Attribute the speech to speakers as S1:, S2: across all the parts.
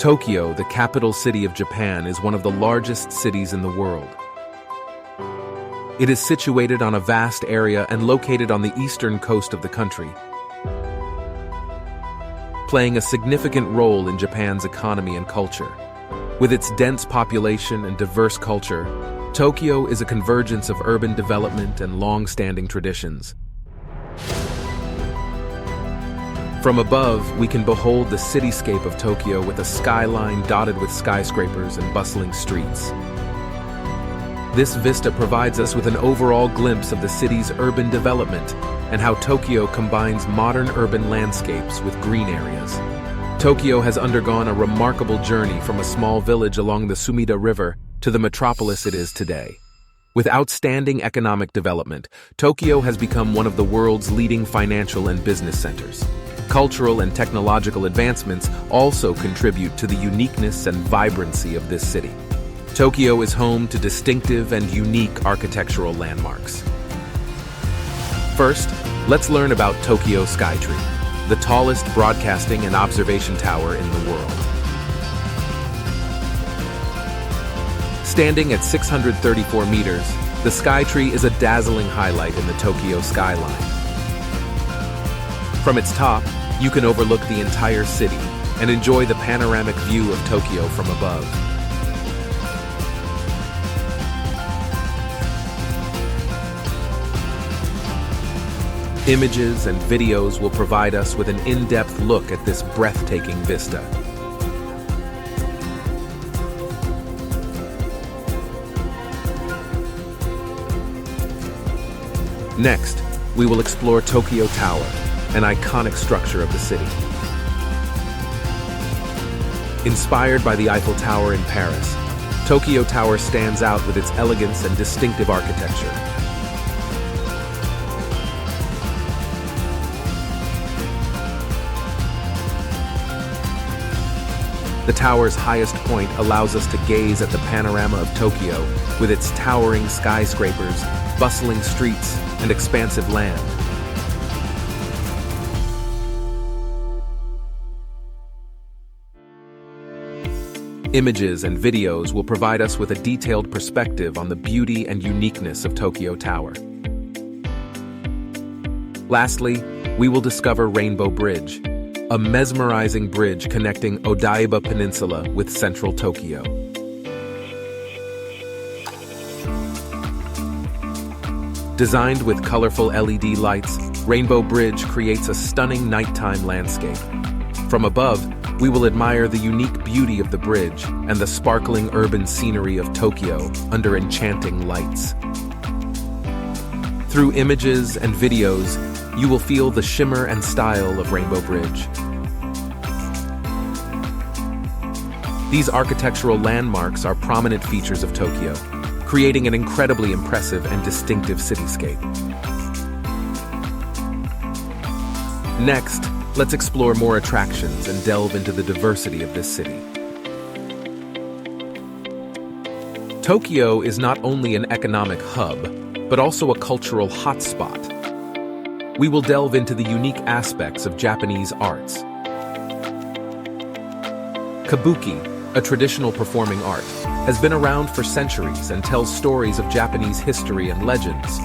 S1: Tokyo, the capital city of Japan, is one of the largest cities in the world. It is situated on a vast area and located on the eastern coast of the country, playing a significant role in Japan's economy and culture. With its dense population and diverse culture, Tokyo is a convergence of urban development and long-standing traditions. From above, we can behold the cityscape of Tokyo with a skyline dotted with skyscrapers and bustling streets. This vista provides us with an overall glimpse of the city's urban development and how Tokyo combines modern urban landscapes with green areas. Tokyo has undergone a remarkable journey from a small village along the Sumida River to the metropolis it is today. With outstanding economic development, Tokyo has become one of the world's leading financial and business centers. Cultural and technological advancements also contribute to the uniqueness and vibrancy of this city. Tokyo is home to distinctive and unique architectural landmarks. First, let's learn about Tokyo Skytree, the tallest broadcasting and observation tower in the world. Standing at 634 meters, the Skytree is a dazzling highlight in the Tokyo skyline. From its top, you can overlook the entire city and enjoy the panoramic view of Tokyo from above. Images and videos will provide us with an in-depth look at this breathtaking vista. Next, we will explore Tokyo Tower, an iconic structure of the city. Inspired by the Eiffel Tower in Paris, Tokyo Tower stands out with its elegance and distinctive architecture. The tower's highest point allows us to gaze at the panorama of Tokyo with its towering skyscrapers, bustling streets, and expansive land. Images and videos will provide us with a detailed perspective on the beauty and uniqueness of Tokyo Tower. Lastly, we will discover Rainbow Bridge, a mesmerizing bridge connecting Odaiba Peninsula with central Tokyo. Designed with colorful LED lights, Rainbow Bridge creates a stunning nighttime landscape. From above, we will admire the unique beauty of the bridge and the sparkling urban scenery of Tokyo under enchanting lights. Through images and videos, you will feel the shimmer and style of Rainbow Bridge. These architectural landmarks are prominent features of Tokyo, creating an incredibly impressive and distinctive cityscape. Next, let's explore more attractions and delve into the diversity of this city. Tokyo is not only an economic hub, but also a cultural hotspot. We will delve into the unique aspects of Japanese arts. Kabuki, a traditional performing art, has been around for centuries and tells stories of Japanese history and legends.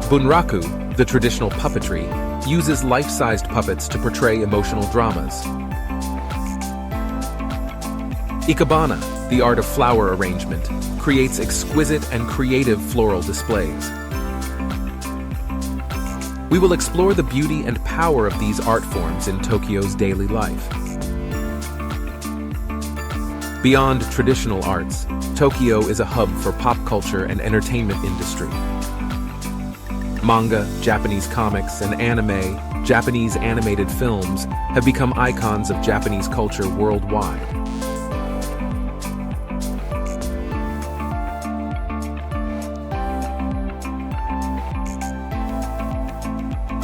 S1: Bunraku, the traditional puppetry, uses life-sized puppets to portray emotional dramas. Ikebana, the art of flower arrangement, creates exquisite and creative floral displays. We will explore the beauty and power of these art forms in Tokyo's daily life. Beyond traditional arts, Tokyo is a hub for pop culture and entertainment industry. Manga, Japanese comics, and anime, Japanese animated films, have become icons of Japanese culture worldwide.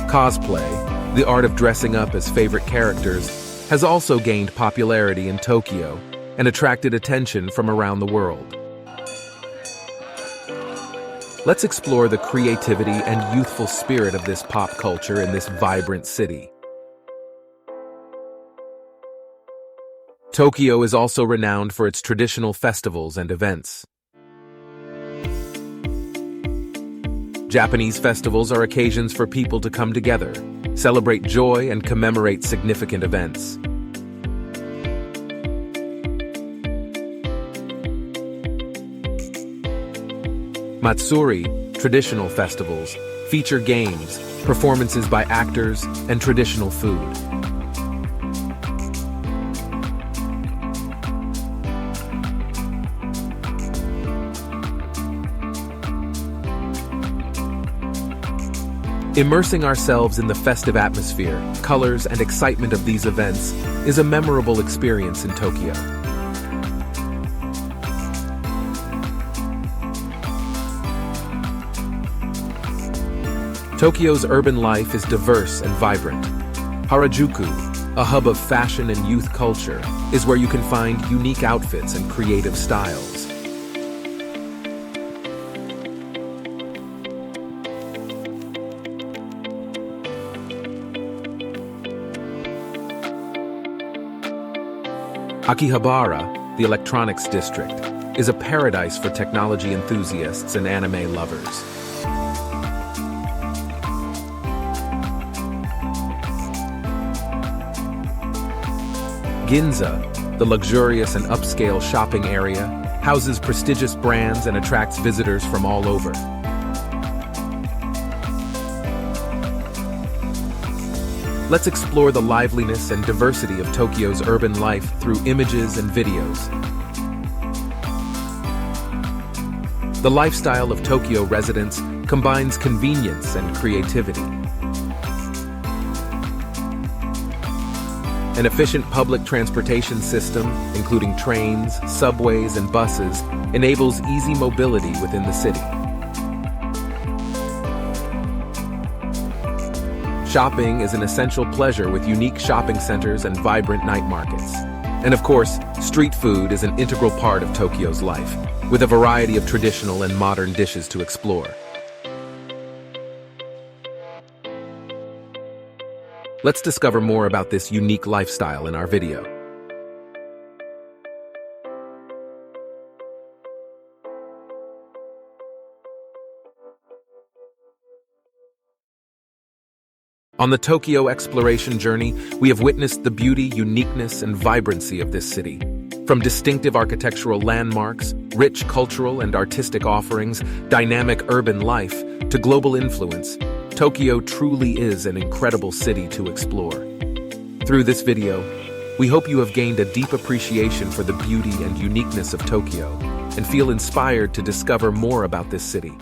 S1: Cosplay, the art of dressing up as favorite characters, has also gained popularity in Tokyo and attracted attention from around the world. Let's explore the creativity and youthful spirit of this pop culture in this vibrant city. Tokyo is also renowned for its traditional festivals and events. Japanese festivals are occasions for people to come together, celebrate joy, and commemorate significant events. Matsuri, traditional festivals, feature games, performances by actors, and traditional food. Immersing ourselves in the festive atmosphere, colors, and excitement of these events is a memorable experience in Tokyo. Tokyo's urban life is diverse and vibrant. Harajuku, a hub of fashion and youth culture, is where you can find unique outfits and creative styles. Akihabara, the electronics district, is a paradise for technology enthusiasts and anime lovers. Ginza, the luxurious and upscale shopping area, houses prestigious brands and attracts visitors from all over. Let's explore the liveliness and diversity of Tokyo's urban life through images and videos. The lifestyle of Tokyo residents combines convenience and creativity. An efficient public transportation system, including trains, subways, and buses, enables easy mobility within the city. Shopping is an essential pleasure with unique shopping centers and vibrant night markets. And of course, street food is an integral part of Tokyo's life, with a variety of traditional and modern dishes to explore. Let's discover more about this unique lifestyle in our video. On the Tokyo exploration journey, we have witnessed the beauty, uniqueness, and vibrancy of this city. From distinctive architectural landmarks, rich cultural and artistic offerings, dynamic urban life, to global influence, Tokyo truly is an incredible city to explore. Through this video, we hope you have gained a deep appreciation for the beauty and uniqueness of Tokyo and feel inspired to discover more about this city.